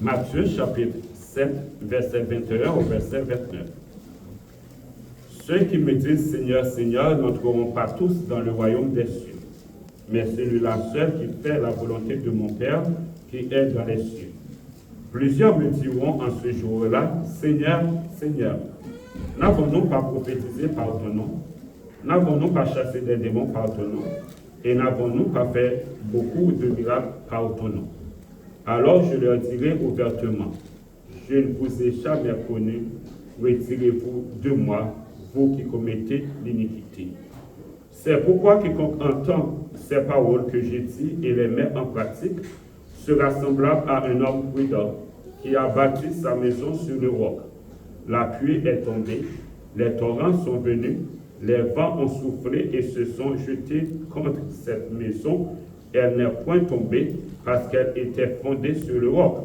Matthieu chapitre 7, verset 21 au verset 29. Ceux qui me disent Seigneur, Seigneur n'entreront pas tous dans le royaume des cieux, mais celui-là seul qui fait la volonté de mon Père qui est dans les cieux. Plusieurs me diront en ce jour-là, Seigneur, Seigneur, n'avons-nous pas prophétisé par ton nom? N'avons-nous pas chassé des démons par ton nom? Et n'avons-nous pas fait beaucoup de miracles par ton nom? Alors je leur dirai ouvertement, je ne vous ai jamais connu, retirez-vous de moi, vous qui commettez l'iniquité. C'est pourquoi quiconque entend ces paroles que j'ai dites et les met en pratique sera semblable à un homme prudent qui a bâti sa maison sur le roc. La pluie est tombée, les torrents sont venus, les vents ont soufflé et se sont jetés contre cette maison. Elle n'est point tombée parce qu'elle était fondée sur le roc.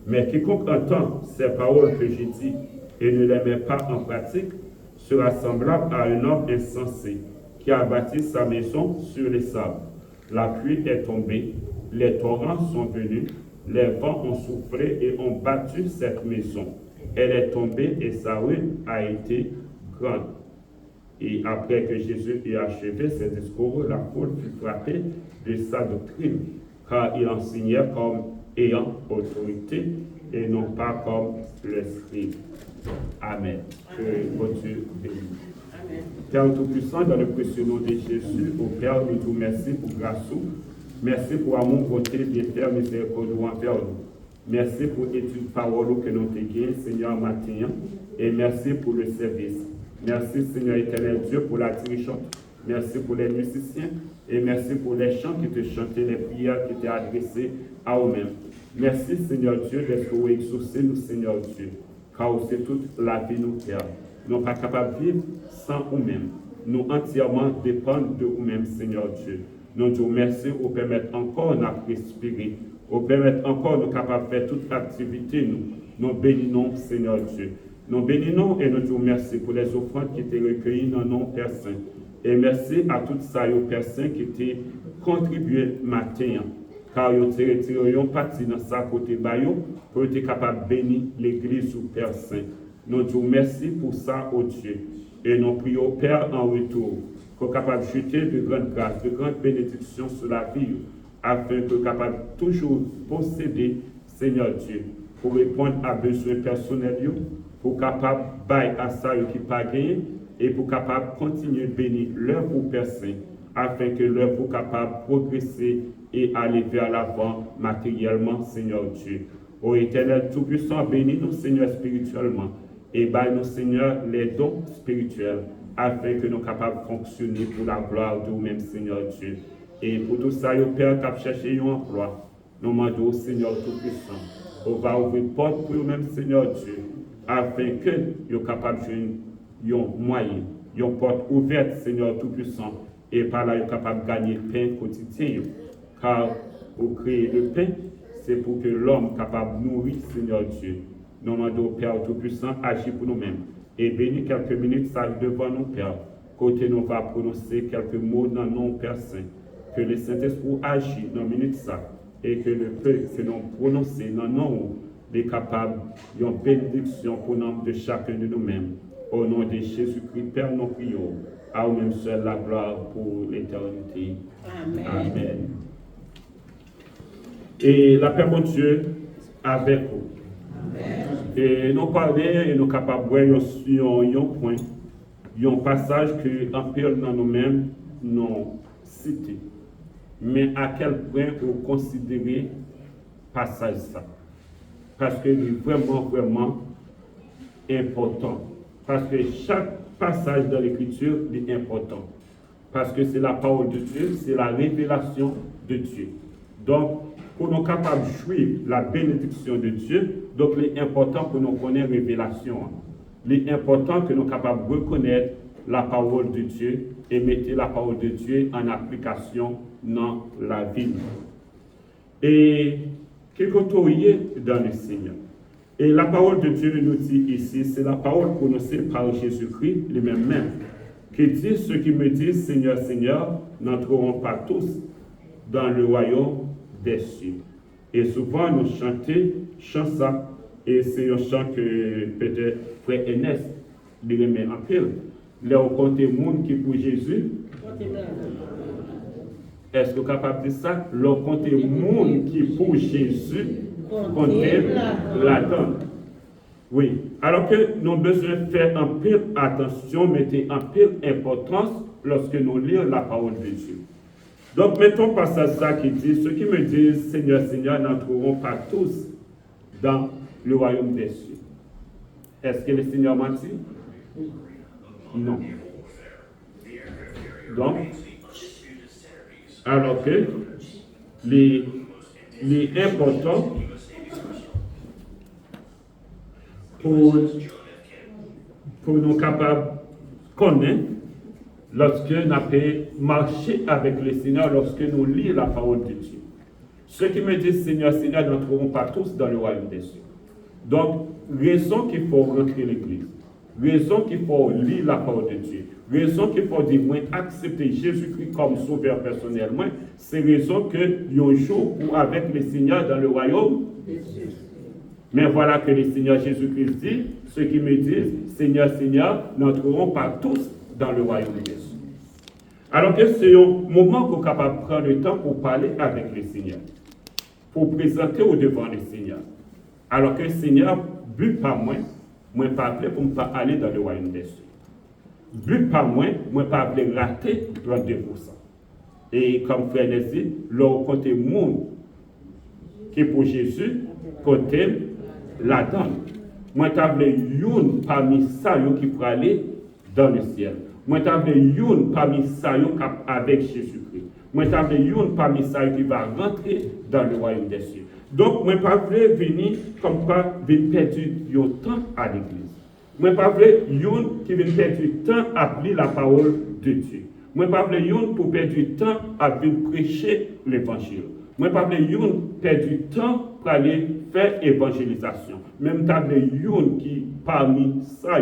Mais quiconque entend ces paroles que j'ai dites et ne les met pas en pratique sera semblable à un homme insensé qui a bâti sa maison sur les sables. La pluie est tombée, les torrents sont venus, les vents ont soufflé et ont battu cette maison. Elle est tombée et sa ruine a été grande. Et après que Jésus ait achevé ses discours, la foule fut frappée de sa doctrine, car il enseignait comme ayant autorité et non pas comme le scribe. Amen. Que votre Dieu bénisse. Père Tout-Puissant, dans le précieux nom de Jésus, au Père, nous vous remercions pour grâce. Merci pour amour, bonté, bienfait, miséricorde envers nous. Merci pour l'étude parole que nous avons, Seigneur, matin, et merci pour le service. Merci, Seigneur éternel Dieu, pour la dirigeante. Merci pour les musiciens et merci pour les chants qui te chantaient, les prières qui étaient adressées à eux-mêmes. Merci, Seigneur Dieu, d'être vous exaucé, nous, Seigneur Dieu, car c'est toute la vie nous Père. Nous ne sommes pas capables de vivre sans nous-mêmes. Nous entièrement dépendons de nous-mêmes, Seigneur Dieu. Nous te remercions pour permettre encore de respirer, pour permettre encore de capables de faire toute activité. Nous bénissons, Seigneur Dieu. Nous bénissons et nous te remercions pour les offrandes qui étaient recueillies dans nos Père Saint. Et merci à toutes ça, Père Saint, qui étaient contribué matin, car ils ont retiré un parti dans sa côté baillot pour être capable de bénir l'Église au Père Saint. Nous te remercions pour ça, ô Dieu. Et nous prions au Père en retour, pour capable de jeter de grandes grâces, de grandes bénédictions sur la vie, afin que capable toujours posséder, Seigneur Dieu, pour répondre à besoins personnels, pour capable de bailler à ça qui pas gagné, et pour capable continuer de bénir leur pour Père Saint, afin que leur pour capable de progresser et aller vers l'avant matériellement, Seigneur Dieu. Ô Éternel Tout-Puissant, bénis-nous, Seigneur, spirituellement, et baille-nous, Seigneur, les dons spirituels, afin que nous soyons capables de fonctionner pour la gloire de nous-mêmes, Seigneur Dieu. Et pour tout ça, le Père qui a cherché un emploi, nous demandons au Seigneur Tout-Puissant, on va ouvrir une porte pour nous-mêmes, Seigneur Dieu, afin que nous soyons capables de jouer un moyen, une porte ouverte, Seigneur Tout-Puissant, et par là, nous sommes capables de gagner le pain quotidien. Car pour créer le pain, c'est pour que l'homme soit capable de nourrir, Seigneur Dieu. Nous demandons au Père Tout-Puissant, agir pour nous-mêmes. Et bénis quelques minutes, ça devant nous, Père. Côté nous va prononcer quelques mots dans nos Père Saint. Que le Saint-Esprit agisse dans minutes ça. Et que le peu que nous prononçons dans nos est capable d'une bénédiction pour nous de chacun de nous-mêmes. Au nom de Jésus-Christ, Père, nous prions. À nous-mêmes seul la gloire pour l'éternité. Amen. Amen. Et la paix, mon Dieu, avec vous. Amen. Et nous parlons et nous sommes capables de voir un point, un passage que en pile dans nous-mêmes nous cité. Mais à quel point vous considérez passage ça? Parce que c'est vraiment important. Parce que chaque passage dans l'Écriture est important. Parce que c'est la parole de Dieu, c'est la révélation de Dieu. Donc, pour nous capables de jouir la bénédiction de Dieu, donc il est important pour nous connaître la révélation. Il est important que nous soyons capables de reconnaître la parole de Dieu et mettre la parole de Dieu en application dans la vie. Et quelque chose dans le Seigneur. Et la parole de Dieu nous dit ici, c'est la parole prononcée par Jésus-Christ, lui-même, qui dit, ceux qui me disent Seigneur, Seigneur, n'entreront pas tous dans le royaume des cieux. Et souvent, nous chantons ça. Et c'est un chant que peut-être Frère Ernest lui remet en pile. Là, on compte les gens qui pour Jésus. Est-ce que vous êtes capable de dire ça? Là, compte les gens qui pour Jésus, comptez la donne. Oui. Alors que nous avons besoin de faire un peu attention, mettez un peu importance lorsque nous lisons la parole de Dieu. Donc, mettons pas ça qui dit, ceux qui me disent, Seigneur, Seigneur, n'entreront pas tous dans le royaume des cieux. Est-ce que le Seigneur m'a dit? Non. Donc, alors que les importants pour nous capables de connaître lorsque nous avons marché avec le Seigneur, lorsque nous lisons la parole de Dieu. Ceux qui me disent Seigneur, Seigneur, n'entreront pas tous dans le royaume des cieux. Donc, raison qu'il faut rentrer l'église, raison qu'il faut lire la parole de Dieu, raison qu'il faut dire, moi, accepter Jésus-Christ comme sauveur personnellement, c'est raison que un jour ou avec le Seigneur dans le royaume des cieux. Mais voilà que le Seigneur Jésus-Christ dit, ceux qui me disent, Seigneur, Seigneur, n'entreront pas tous dans le royaume des cieux. Alors que c'est un moment qu'on est capable de prendre le temps pour parler avec le Seigneur, pour présenter au devant le Seigneur. Alors que le Seigneur, but pas moi pas appelé pour ne pas aller dans le royaume des cieux. But pas moi pas appelé rater 32%. Et comme frère dit, là, côté monde qui est pour Jésus, côté la donne. Moi, t'as appelé une parmi ça qui pour aller dans le ciel. Moi, t'as appelé une parmi ça avec Jésus-Christ. Moi, t'as appelé une parmi ça qui va rentrer dans le royaume des cieux. Donc, moi, pas voulu venir comme quoi venir perdre du temps à l'église. Moi, pas voulu une qui vient perdre du temps à lire la parole de Dieu. Moi, pas voulu une pour perdre du temps à venir prêcher l'évangile. Moi, pas voulu une perdre du temps pour aller faire évangélisation. Même t'as une qui parmi ça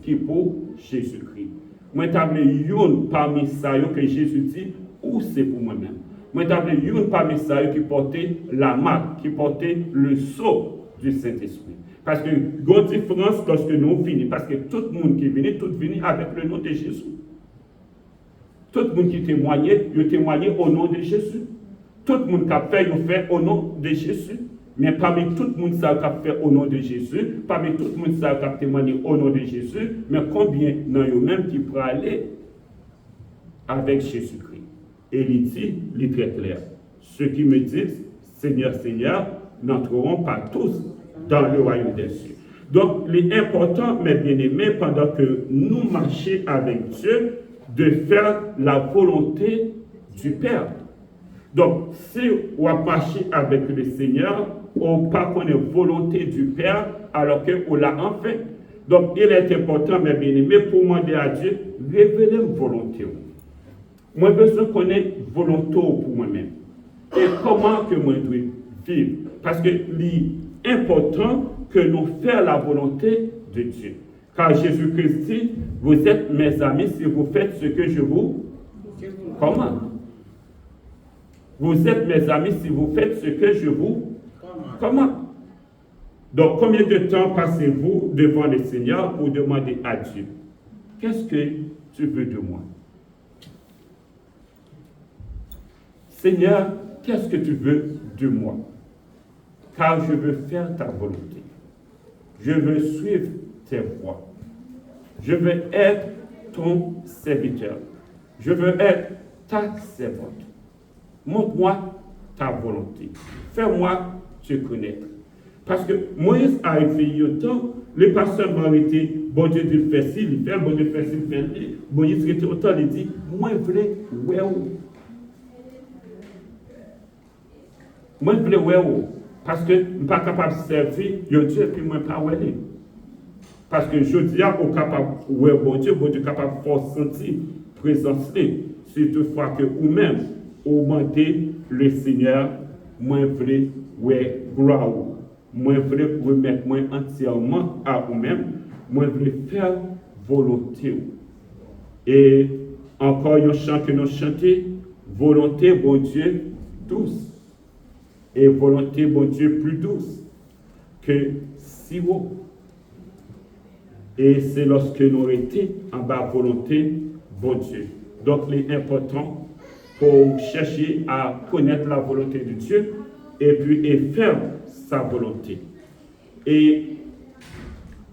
qui pour Jésus-Christ. Moi, t'as une parmi ça que Jésus dit ou c'est pour moi-même. Moi, t'avais une parmi ça qui portait la marque, qui portait le sceau du Saint-Esprit. Parce que, il y a une différence lorsque nous finissons, parce que tout le monde qui vient, tout vient avec le nom de Jésus. Tout le monde qui témoignait, il témoignait au nom de Jésus. Tout le monde qui a fait, il fait au nom de Jésus. Mais parmi tout le monde qui a fait au nom de Jésus, parmi tout le monde qui a témoigné au nom de Jésus, mais combien n'en y même qui pourraient aller avec Jésus-Christ? Et il dit, il est très clair, ceux qui me disent, Seigneur, Seigneur, n'entreront pas tous dans le royaume des cieux. Donc, il est important, mes bien-aimés, pendant que nous marchons avec Dieu, de faire la volonté du Père. Donc, si on marche avec le Seigneur, on pas connaît la volonté du Père, alors qu'on l'a en fait. Donc, il est important, mes bien-aimés, pour demander à Dieu, révéler une volonté. Moi, je besoin de connaître volonté pour moi-même. Et comment que moi je dois vivre. Parce que l'important que nous fassions la volonté de Dieu. Car Jésus-Christ dit, vous êtes mes amis si vous faites ce que je vous commande. Vous êtes mes amis si vous faites ce que je vous commande. Donc, combien de temps passez-vous devant le Seigneur pour demander à Dieu, qu'est-ce que tu veux de moi? Seigneur, qu'est-ce que tu veux de moi? Car je veux faire ta volonté. Je veux suivre tes voies. Je veux être ton serviteur. Je veux être ta servante. Montre-moi ta volonté. Fais-moi te connaître. Parce que Moïse a éveillé autant, le pasteur m'a arrêté, bon Dieu il fait ci, il fait, bon Dieu fait ci, il fait. Moïse était autant, il dit, moi je voulais, ouais. Moi, je voulais voir parce que je ne suis pas capable de servir Dieu et puis moi, pas voir. Parce que je dis, au capable de voir bon Dieu est capable de faire sentir présence. Si toutefois que vous-même, vous demandez le Seigneur, moi, je voulais voir gloire. Moi, je voulais remettre moi entièrement à vous-même. Moi, je voulais faire volonté. Et encore un chant que nous chantons, volonté, bon Dieu, douce. Et volonté, bon Dieu, plus douce que sirop. Et c'est lorsque nous étions en bas volonté, bon Dieu. Donc, il est important pour chercher à connaître la volonté de Dieu et faire sa volonté. Et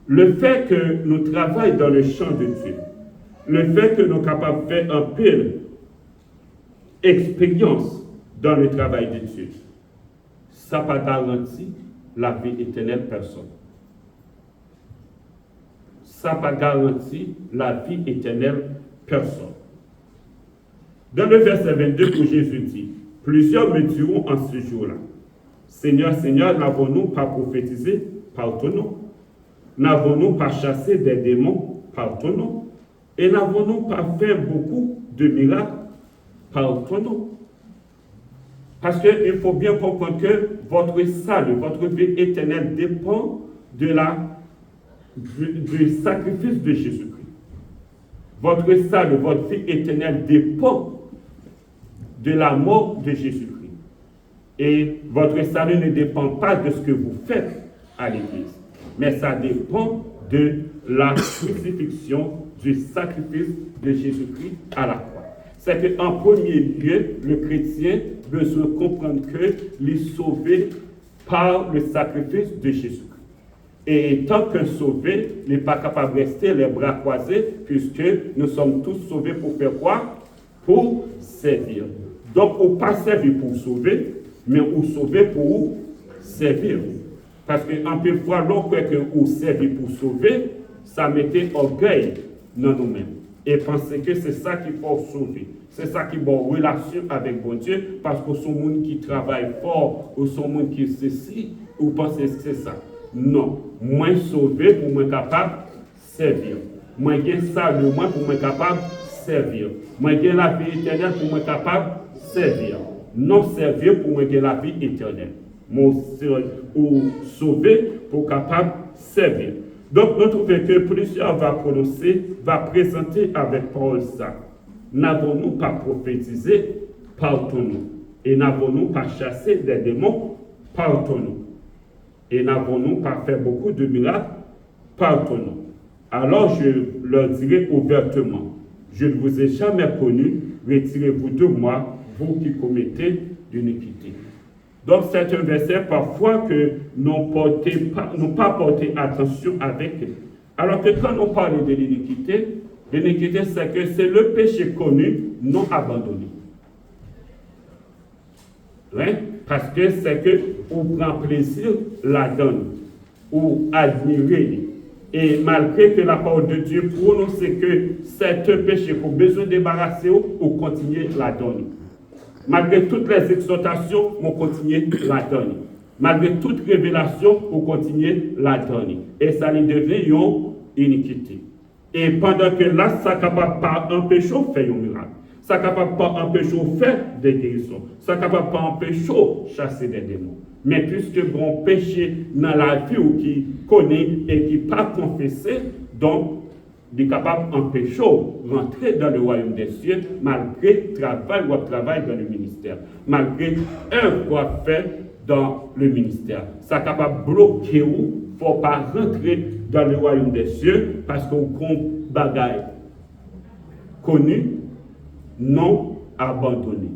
le fait que nous travaillons dans le champ de Dieu, le fait que nous sommes capables de faire un peu d'expérience dans le travail de Dieu, ça n'a pas garanti la vie éternelle personne. Ça n'a pas garanti la vie éternelle personne. Dans le verset 22, où Jésus dit, « Plusieurs me diront en ce jour-là, Seigneur, Seigneur, n'avons-nous pas prophétisé par ton nom? N'avons-nous pas chassé des démons par ton nom? Et n'avons-nous pas fait beaucoup de miracles par ton nom? » Parce qu'il faut bien comprendre que votre salut, votre vie éternelle dépend du sacrifice de Jésus-Christ. Votre salut, votre vie éternelle dépend de la mort de Jésus-Christ. Et votre salut ne dépend pas de ce que vous faites à l'Église, mais ça dépend de la crucifixion, du sacrifice de Jésus-Christ à la croix. C'est qu'en premier lieu, le chrétien besoin de comprendre qu'il est sauvé par le sacrifice de Jésus-Christ. Et tant qu'un sauvé, il n'est pas capable de rester les bras croisés, puisque nous sommes tous sauvés pour faire quoi? Pour servir. Donc, on ne pas servir pour sauver, mais on sauver pour servir. Parce qu'en peu de fois, l'on croit qu'on servir pour sauver, ça mettait orgueil dans nous-mêmes. Et penser que c'est ça qui faut sauver. C'est ça qui est en relation avec bon Dieu, parce que sont monde qui travaille fort, ou sont monde qui ceci, ou pensez que c'est ça. Non, moi sauvé pour moi capable de servir. Moi j'ai ça le moins pour moi capable de servir. Moi j'ai la vie éternelle pour moi capable de servir. Non servir pour moi j'ai la vie éternelle. Moi ou sauvé pour capable de servir. Donc nous trouvons que plusieurs va prononcer, va présenter avec parole ça. N'avons-nous pas prophétisé par ton nom? Et n'avons-nous pas chassé des démons par ton nom? Et n'avons-nous pas fait beaucoup de miracles par ton nom? Alors je leur dirai ouvertement, je ne vous ai jamais connu, retirez-vous de moi, vous qui commettez l'iniquité. Donc c'est un verset parfois que nous pas porté attention avec. Alors que quand on parle de l'iniquité, c'est que c'est le péché connu, non abandonné. Oui? Parce que c'est que on prend plaisir là-dedans, ou admirer. Et malgré que la parole de Dieu prononce que c'est un péché qu'on a besoin de débarrasser, ou continuer là-dedans. Malgré toutes les exhortations, on continue là-dedans. Malgré toute révélation, on continue là-dedans. Et ça lui devient une iniquité. Et pendant que là, ça ne capable pas empêcher de faire un miracle. Ça ne capable pas empêcher de faire des guérisons. Ça ne capable pas empêcher de chasser des démons. Mais puisque bon péché dans la vie ou qui connaît et qui n'a pas confessé, donc il est capable d'empêcher de rentrer dans le royaume des cieux malgré le travail dans le ministère, malgré œuvre qu'on fait dans le ministère. Ça est capable de bloquer ou il ne faut pas rentrer dans le royaume des cieux parce qu'on compte bagaille connu, non abandonné.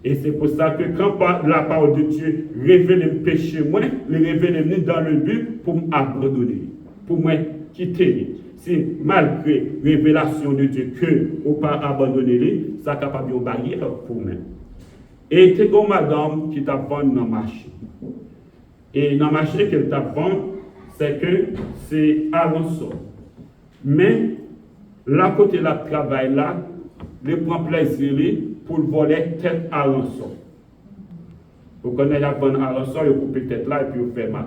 Et c'est pour ça que quand la parole de Dieu révèle le péché, moi, le révèle dans le but pour m'abandonner, pour moi quitter. C'est malgré révélation de Dieu que on pas abandonner, ça est capable de barrière pour moi. Et c'est comme madame qui t'a vendu dans le marché. Et dans le marché qu'elle t'a vendu, c'est que c'est à l'ensemble. Mais là, côté la travail là, il prend plaisir pour le voler tête à l'ensemble. Vous connaissez la bonne à l'ensemble, vous coupez tête là et puis vous faites mal.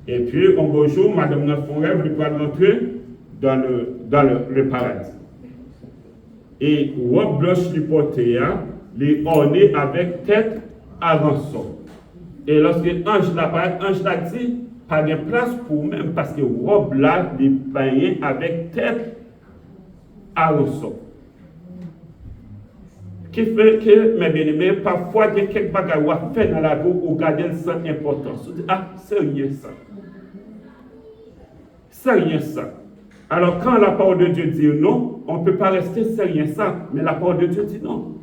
Et puis, un beau jour, Madame Nafonrev lui va rentrer dans le paradis. Et robe blanche lui portait, les ornée avec tête à rançon. Et lorsque l'ange l'a dit, pas de place pour même, parce que robe là, les peigné avec tête à rançon. qui fait que, mes bien-aimés, parfois, il y a quelques bagages à faire dans la vie ou garder sans importance. Vous dites, ah, c'est rien ça. C'est rien ça. Alors, quand la parole de Dieu dit non, on ne peut pas rester, c'est rien ça. Mais la parole de Dieu dit non.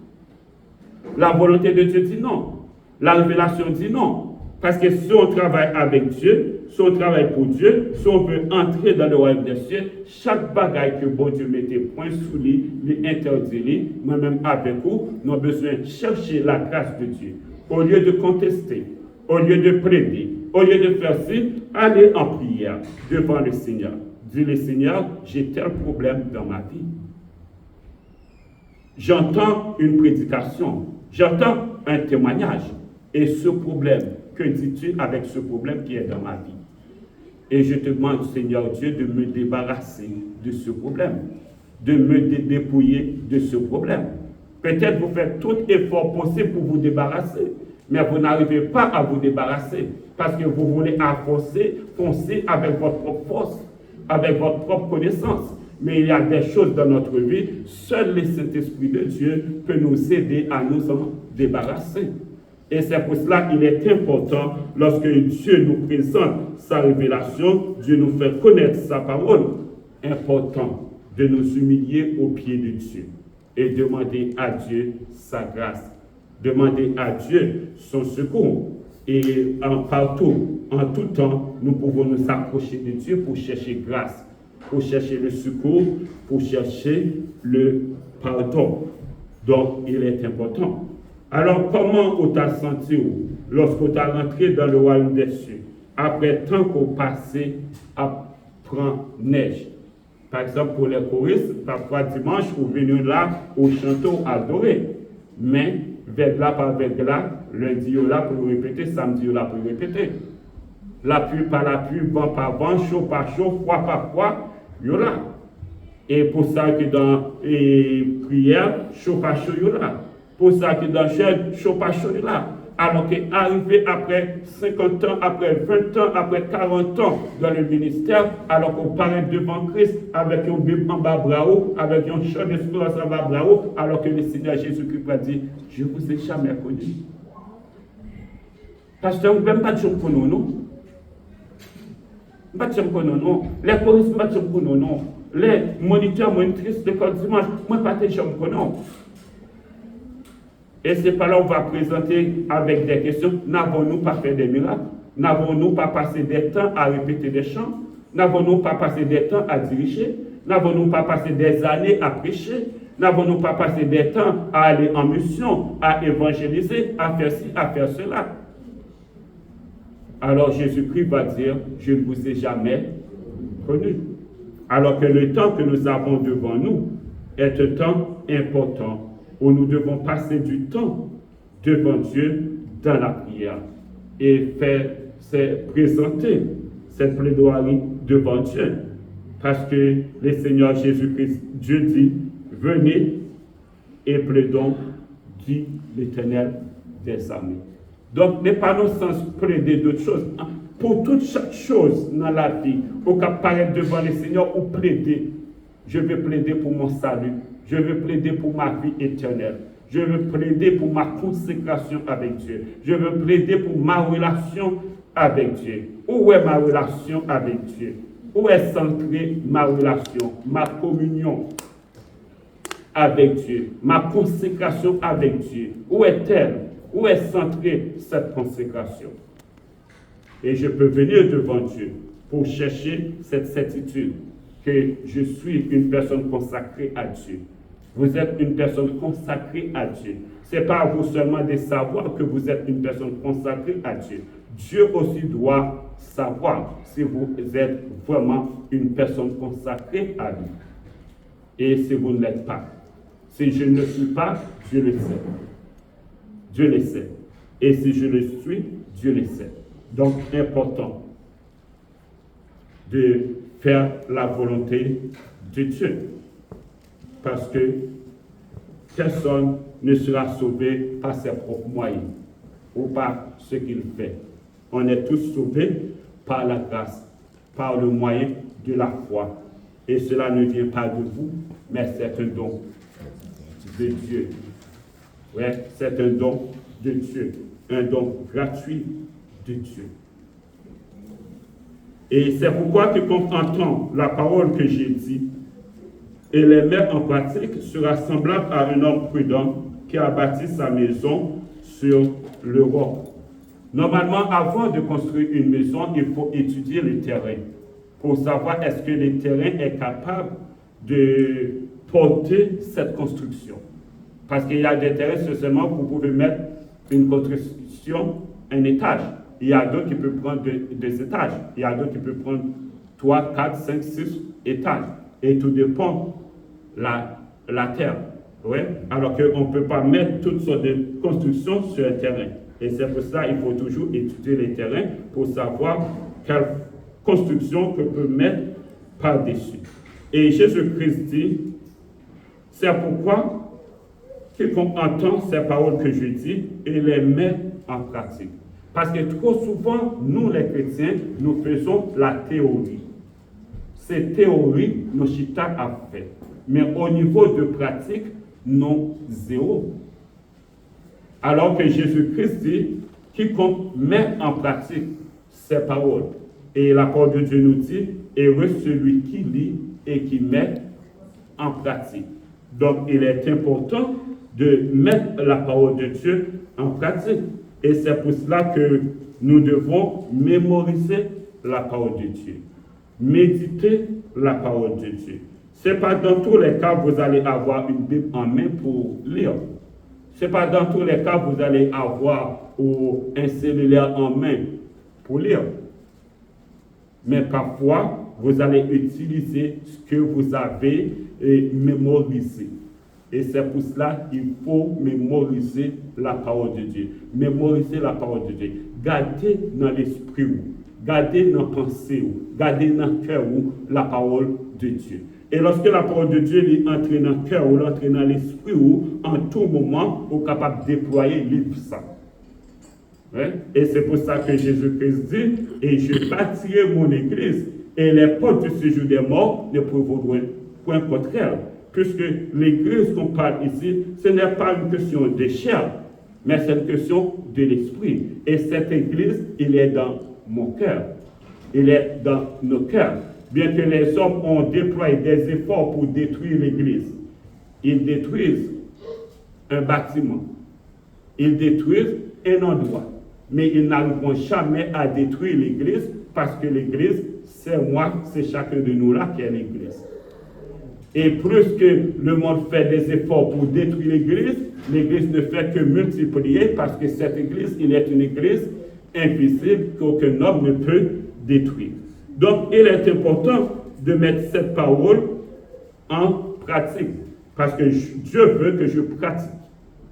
La volonté de Dieu dit non. La révélation dit non. Parce que si on travaille avec Dieu, si on travaille pour Dieu, si on veut entrer dans le royaume des cieux, chaque bagaille que bon Dieu mettait point sous lui, lui interdit, moi-même avec vous, nous avons besoin de chercher la grâce de Dieu. Au lieu de contester, au lieu de plaider, au lieu de faire ci, allez en prière devant le Seigneur. Dis le Seigneur, j'ai tel problème dans ma vie. J'entends une prédication, j'entends un témoignage. Et ce problème, que dis-tu avec ce problème qui est dans ma vie? Et je te demande, Seigneur Dieu, de me débarrasser de ce problème, de me dépouiller de ce problème. Peut-être vous faites tout effort possible pour vous débarrasser, mais vous n'arrivez pas à vous débarrasser parce que vous voulez foncer avec votre propre force, avec votre propre connaissance. Mais il y a des choses dans notre vie, seul le Saint-Esprit de Dieu peut nous aider à nous en débarrasser. Et c'est pour cela qu'il est important, lorsque Dieu nous présente sa révélation, Dieu nous fait connaître sa parole, important de nous humilier aux pieds de Dieu et demander à Dieu sa grâce, demander à Dieu son secours. Et partout, en tout temps, nous pouvons nous approcher de Dieu pour chercher grâce, pour chercher le secours, pour chercher le pardon. Donc, il est important. Alors, comment on t'a senti lorsqu'on t'a rentré dans le royaume des cieux, après tant qu'on passait à prendre neige? Par exemple, pour les choristes, parfois dimanche, on vient là, on chante, on adore. Mais, verglas par verglas, lundi, on là pour le répéter, samedi, on là pour le répéter. La pluie par la pluie, vent par vent, chaud par chaud, froid par froid, on là. Et pour ça que dans les prières, chaud par chaud, on là. Pour ça que dans chaîne, chaud pas chaud là. Alors qu'arrivé après 50 ans, après 20 ans, après 40 ans dans le ministère, alors qu'on paraît devant Christ avec un Bible en bas bravo, avec un chant d'espérance en bas bravo, alors que le Seigneur Jésus-Christ a dit, je ne vous ai jamais connu. Pasteur, vous ne pouvez pas dire pour nous, non? Pas dire pour nous, non. Les choristes, pas dire pour nous, non. Les moniteurs, monitrices de l'école dimanche, moi, pas dire pour nous. Et c'est pas là où on va présenter avec des questions. N'avons-nous pas fait des miracles? N'avons-nous pas passé des temps à répéter des chants? N'avons-nous pas passé des temps à diriger? N'avons-nous pas passé des années à prêcher? N'avons-nous pas passé des temps à aller en mission, à évangéliser, à faire ci, à faire cela? Alors Jésus-Christ va dire, je ne vous ai jamais connu. Alors que le temps que nous avons devant nous est un temps important, où nous devons passer du temps devant Dieu dans la prière et présenter cette plaidoirie devant Dieu. Parce que le Seigneur Jésus-Christ, Dieu dit, venez et plaidons, dit l'Éternel des armées. Donc, n'est pas nos sens plaider d'autres choses. Pour toute chaque chose dans la vie, au cas paraître devant le Seigneur ou plaider, je vais plaider pour mon salut. Je veux plaider pour ma vie éternelle. Je veux plaider pour ma consécration avec Dieu. Je veux plaider pour ma relation avec Dieu. Où est ma relation avec Dieu? Où est centrée ma relation, ma communion avec Dieu, ma consécration avec Dieu? Où est-elle? Où est centrée cette consécration? Et je peux venir devant Dieu pour chercher cette certitude que je suis une personne consacrée à Dieu. Vous êtes une personne consacrée à Dieu. Ce n'est pas à vous seulement de savoir que vous êtes une personne consacrée à Dieu. Dieu aussi doit savoir si vous êtes vraiment une personne consacrée à lui. Et si vous ne l'êtes pas. Si je ne le suis pas, Dieu le sait. Dieu le sait. Et si je le suis, Dieu le sait. Donc, important de faire la volonté de Dieu. Parce que personne ne sera sauvé par ses propres moyens ou par ce qu'il fait. On est tous sauvés par la grâce, par le moyen de la foi. Et cela ne vient pas de vous, mais c'est un don de Dieu. Ouais, c'est un don de Dieu, un don gratuit de Dieu. Et c'est pourquoi quiconque entend la parole que j'ai dit et les met en pratique sera semblable à un homme prudent qui a bâti sa maison sur le roc. Normalement, avant de construire une maison, il faut étudier le terrain pour savoir est-ce que le terrain est capable de porter cette construction. Parce qu'il y a des terrains, seulement vous pouvez mettre une construction, un étage. Il y a d'autres qui peuvent prendre deux étages. Il y a d'autres qui peuvent prendre 3, 4, 5, 6 étages. Et tout dépend de la terre. Ouais? Alors qu'on ne peut pas mettre toutes sortes de constructions sur un terrain. Et c'est pour ça qu'il faut toujours étudier les terrains pour savoir quelle construction qu'on peut mettre par-dessus. Et Jésus-Christ dit, c'est pourquoi quiconque entend ces paroles que je dis et les met en pratique. Parce que trop souvent, nous les chrétiens, nous faisons la théorie. Ces théories, nos chita a fait. Mais au niveau de pratique, non, zéro. Alors que Jésus-Christ dit, quiconque met en pratique ces paroles. Et la parole de Dieu nous dit, heureux celui qui lit et qui met en pratique. Donc, il est important de mettre la parole de Dieu en pratique. Et c'est pour cela que nous devons mémoriser la parole de Dieu. Méditer la parole de Dieu. Ce n'est pas dans tous les cas que vous allez avoir une Bible en main pour lire. Ce n'est pas dans tous les cas que vous allez avoir un cellulaire en main pour lire. Mais parfois, vous allez utiliser ce que vous avez mémorisé. Et c'est pour cela qu'il faut mémoriser la parole de Dieu. Mémoriser la parole de Dieu. Gardez dans l'esprit, gardez dans la pensée, gardez dans le cœur la parole de Dieu. Et lorsque la parole de Dieu est entrée dans le cœur ou entrée dans l'esprit, en tout moment, vous êtes capable de déployer ça. Ouais? Et c'est pour ça que Jésus-Christ dit, et je bâtirai mon église, et les portes du séjour des morts ne prévaudront point contre elle. Puisque l'église qu'on parle ici, ce n'est pas une question de chair, mais c'est une question de l'esprit. Et cette église, il est dans mon cœur. Il est dans nos cœurs. Bien que les hommes ont déployé des efforts pour détruire l'église, ils détruisent un bâtiment, ils détruisent un endroit, mais ils n'arriveront jamais à détruire l'église parce que l'église, c'est moi, c'est chacun de nous là qui est l'église. Et plus que le monde fait des efforts pour détruire l'église ne fait que multiplier parce que cette église, il est une église invisible qu'aucun homme ne peut détruire. Donc, il est important de mettre cette parole en pratique parce que Dieu veut que je pratique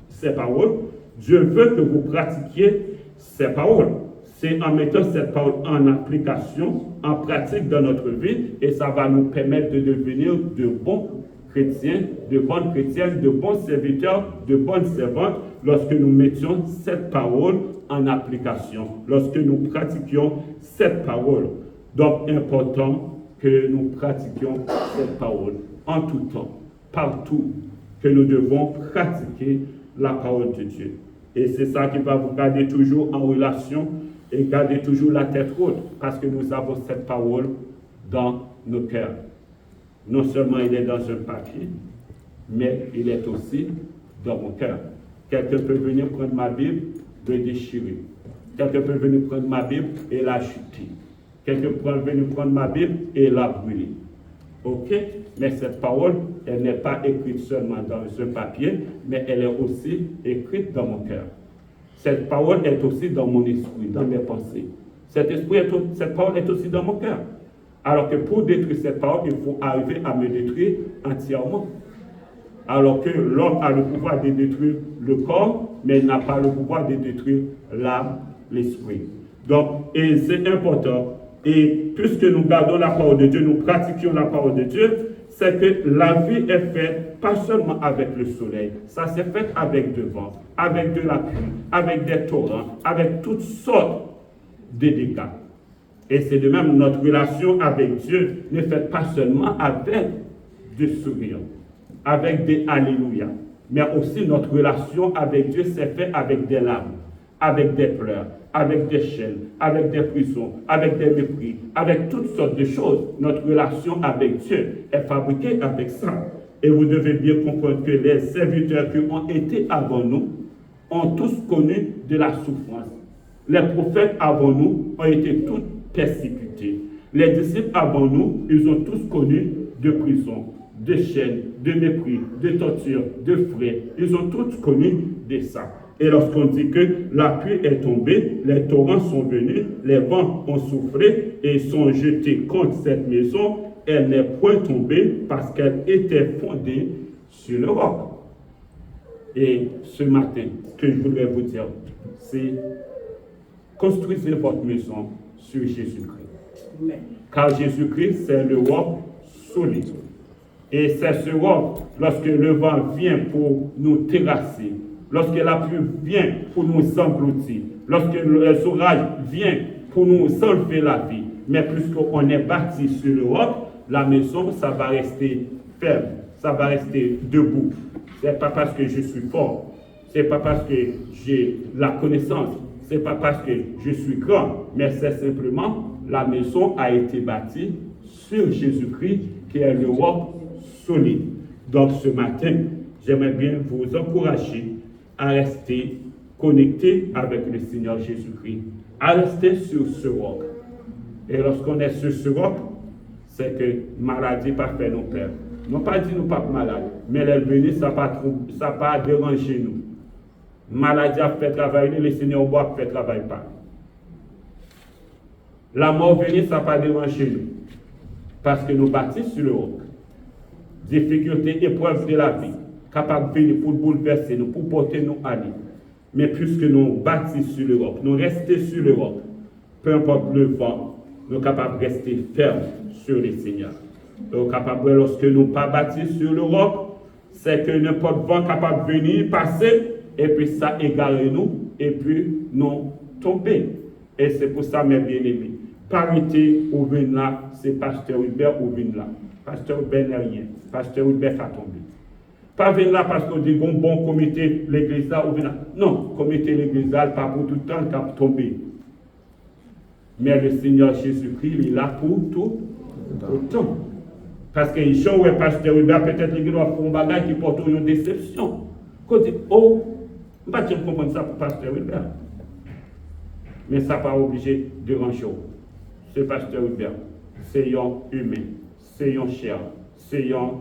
ces paroles. Dieu veut que vous pratiquiez ces paroles. C'est en mettant cette parole en application, en pratique dans notre vie, et ça va nous permettre de devenir de bons chrétiens, de bonnes chrétiennes, de bons serviteurs, de bonnes servantes, lorsque nous mettions cette parole en application, lorsque nous pratiquions cette parole. Donc, important que nous pratiquions cette parole en tout temps, partout, que nous devons pratiquer la parole de Dieu. Et c'est ça qui va vous garder toujours en relation et garder toujours la tête haute, parce que nous avons cette parole dans nos cœurs. Non seulement il est dans un papier, mais il est aussi dans mon cœur. Quelqu'un peut venir prendre ma Bible, le déchirer. Quelqu'un peut venir prendre ma Bible et la chuter. Quelqu'un peut venir prendre ma Bible et la brûler. Ok? Mais cette parole, elle n'est pas écrite seulement dans un papier, mais elle est aussi écrite dans mon cœur. Cette parole est aussi dans mon esprit, dans mes pensées. Cette parole est aussi dans mon cœur. Alors que pour détruire cette parole, il faut arriver à me détruire entièrement. Alors que l'homme a le pouvoir de détruire le corps, mais il n'a pas le pouvoir de détruire l'âme, l'esprit. Donc, et c'est important. Et puisque nous gardons la parole de Dieu, nous pratiquions la parole de Dieu, c'est que la vie est faite pas seulement avec le soleil, ça s'est fait avec du vent, avec de la pluie, avec des torrents, avec toutes sortes de dégâts. Et c'est de même notre relation avec Dieu n'est faite pas seulement avec des sourires, avec des alléluia, mais aussi notre relation avec Dieu s'est faite avec des larmes, avec des pleurs, avec des chaînes, avec des prisons, avec des mépris, avec toutes sortes de choses. Notre relation avec Dieu est fabriquée avec ça. Et vous devez bien comprendre que les serviteurs qui ont été avant nous ont tous connu de la souffrance. Les prophètes avant nous ont été tous persécutés. Les disciples avant nous, ils ont tous connu de prison, de chaînes, de mépris, de torture, de frais. Ils ont tous connu de ça. Et lorsqu'on dit que la pluie est tombée, les torrents sont venus, les vents ont soufflé et sont jetés contre cette maison, elle n'est point tombée parce qu'elle était fondée sur le roc. Et ce matin, ce que je voudrais vous dire, c'est construisez votre maison sur Jésus-Christ. Car Jésus-Christ, c'est le roc solide. Et c'est ce roc, lorsque le vent vient pour nous terrasser, lorsque la pluie vient pour nous engloutir, lorsque le orage vient pour nous enlever la vie, mais puisqu'on est bâti sur le roc, la maison, ça va rester ferme, ça va rester debout. Ce n'est pas parce que je suis fort, ce n'est pas parce que j'ai la connaissance, ce n'est pas parce que je suis grand, mais c'est simplement la maison a été bâtie sur Jésus-Christ qui est le roc solide. Donc ce matin, j'aimerais bien vous encourager à rester connecté avec le Seigneur Jésus-Christ, à rester sur ce roc. Et lorsqu'on est sur ce roc, c'est que maladie pas fait nos pères. Non pas dit nous pas malades, mais elle est venue, ça pas dérangé nous. Maladie a fait travailler, le Seigneur boit fait travail pas. La mort venue, ça pas dérangé nous. Parce que nous bâtissons sur le roc. Difficultés, épreuves de la vie, capables de venir pour bouleverser nous, pour porter nous à lui. Mais puisque nous bâtissons sur le roc, nous restons sur le roc, peu importe le vent, nous sommes capables de rester fermes sur le Seigneur. Nous sommes capables, lorsque nous ne sommes pas bâtis sur le roc, c'est que n'importe vent capable de venir, passer, et puis ça égare nous, et puis nous tomber. Et c'est pour ça, mes bien-aimés, parité ou vin là, c'est Pasteur Hubert ou vin là. Pasteur Hubert n'est rien. Pasteur Hubert a tombé. Pas venir là parce qu'on dit bon comité l'église là ou venir là. Non, comité l'église là, pas pour tout le temps qu'il a tombé. Mais le Seigneur Jésus-Christ, il est là pour tout le temps. Parce que les gens où est Pasteur Hubert, peut-être les gens font un bagage qui porte une déception. Quand on dit, oh, je ne vais pas comprendre ça pour Pasteur Hubert. Mais ça n'est pas obligé de ranger. Ce Pasteur Hubert, c'est un humain, c'est un chair, c'est un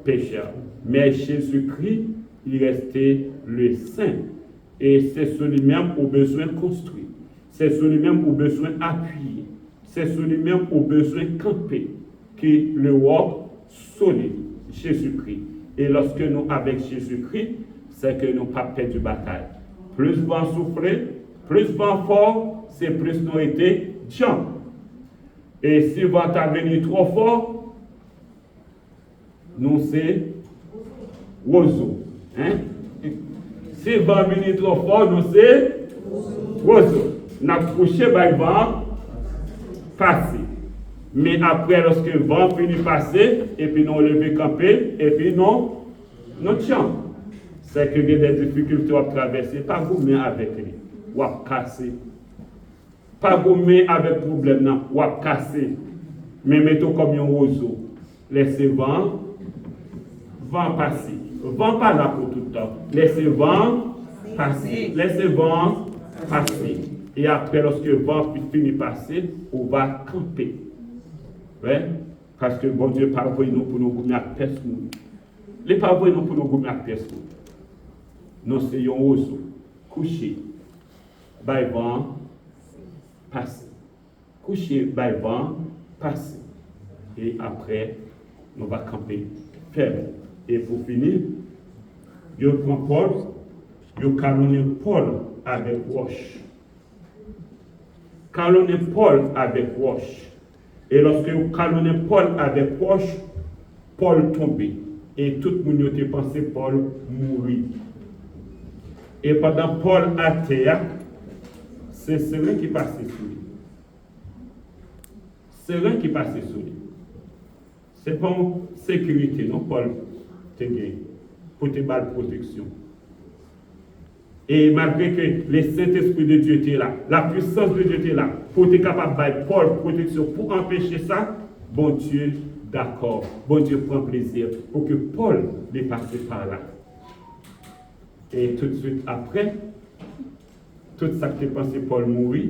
pécheur. Mais Jésus-Christ, il restait le saint. Et c'est celui-même au besoin construit. C'est celui-même au besoin appuyé. C'est celui-même au besoin campé. Qui est le roc solide, Jésus-Christ. Et lorsque nous, avec Jésus-Christ, c'est que nous pas perdu de bataille. Plus vent souffler, plus vent fort, c'est plus nous été gens. Et si vent a venu trop fort, nous c'est oiseau. Hein? Si vent venu trop fort, nous c'est oiseau. Nous avons couché par le vent passé. Mais après, lorsque le vent finit passer, et puis nous lever camper, et puis nous tiens. C'est que il y a des difficultés à traverser, pas vous avec lui, ou à casser. Pas vous avec problème, non, ou à casser. Mais mettons comme un oiseau. Laissez vent passer. Vent pas là pour tout le temps. Laissez vent passer. Laissez vent passer. Et après, lorsque le vent finit passer, on va camper. Ouais? Parce que bon Dieu pas envoyé nous pour nous gommer à personne. Les pas envoyé nous pour nous gommer à personne. Nous sommes un oiseau, couché, by vent, passé. Couché, by vent, passé. Et après, nous va camper ferme. Et pour finir, je prends Paul, je calonne Paul avec roche. Calonne Paul avec roche. Et lorsque vous calonnez Paul avec roche, Paul tombé. Et tout le monde a pensé Paul mourir. Et pendant Paul à terre, c'est celui qui passait sur lui. C'est celui qui passait sur lui. C'est pas une sécurité, non, Paul te gagne. pour te battre protection. Et malgré que le Saint-Esprit de Dieu était là, la puissance de Dieu était là, pour être capable de battre Paul protection, pour empêcher ça, bon Dieu, d'accord, bon Dieu prend plaisir pour que Paul les passe par là. Et tout de suite après, tout ça que pensé Paul mourir,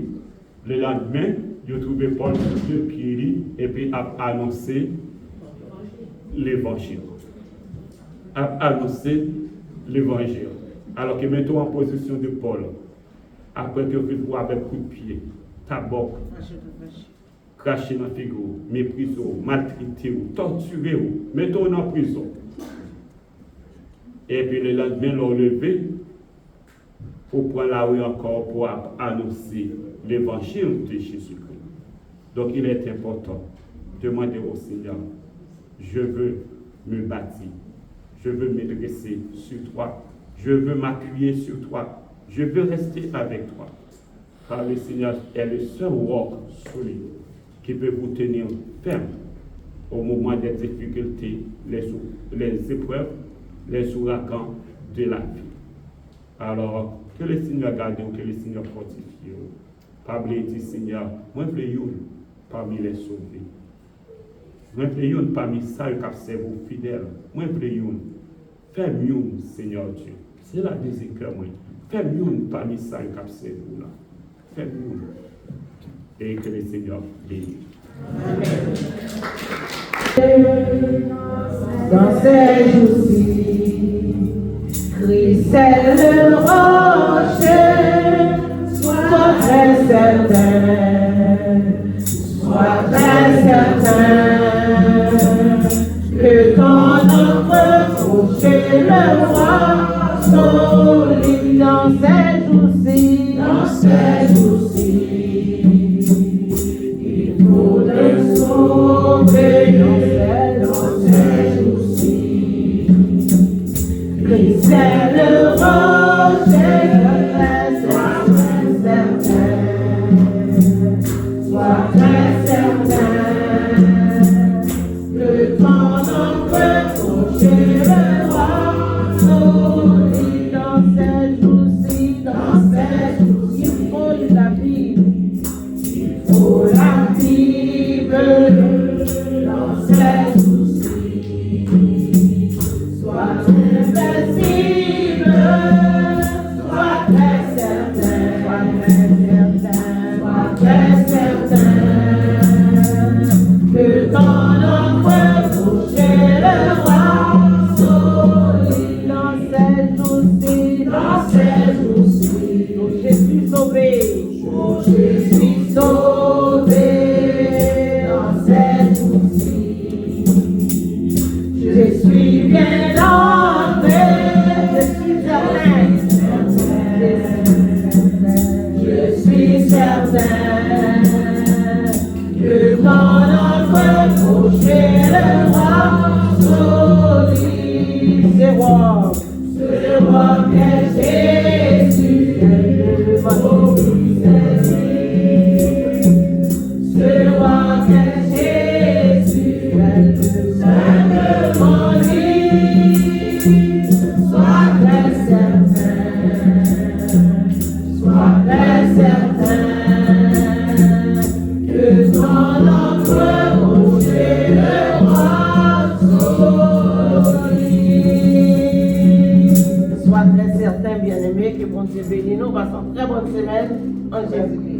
le lendemain, il a trouvé Paul sur deux pieds et puis a annoncé l'évangile. A annoncé l'évangile. Alors que maintenant en position de Paul, après que vous avec coup de pied, tabac, craché dans la figure, méprisé, maltraité, torturé, mettons en prison. Et puis le lendemain, l'on levé pour prendre la rue encore pour annoncer l'évangile de Jésus-Christ. Donc il est important de demander au Seigneur, je veux me bâtir, je veux me dresser sur toi, je veux m'appuyer sur toi, je veux rester avec toi. Car le Seigneur est le seul roc solide qui peut vous tenir ferme au moment des difficultés, les épreuves, les ouragans de la vie. Alors, que le Seigneur garde ou que le Seigneur fortifie. Pas oublier dire, Seigneur, moi je veux une parmi les sauvés. Moi je veux une parmi ceux qui servent fidèles. Moi je veux une. Fais-moi une, Seigneur Dieu. C'est la désir que moi. Fais-moi une parmi ceux qui servent là. Fais-moi une. Et que le Seigneur bénisse. Dans ces jours-ci, Christ est le rocher, sois très certain, que ton ombre coucher le roi, solide dans ces jours-ci, il faut te sauver dans ces jours-ci. Christ est le rocher, sois très certain, que ton ombre coucher le roi, solide dans ces jours-ci, il faut la Bible, il faut la Bible, dans ces jours-ci, sois invincible, sois très certain, sois très certain, que ton ombre coucher le roi, solide dans ces jours-ci, oh, je suis sauvé, oh, je suis sauvé dans ces jours-ci, je suis bien entré, je suis certain, je suis certain, que ton ombre coucher le roi, solide, ce roi qu'est Jésus, ce roi qu'est Jésus, simplement lui, sois très certain, que ton ombre coucher le roi, solide. Sois très certain, bien-aimé, que bon Dieu bénisse nous, passons très bonne semaine en Jésus-Christ.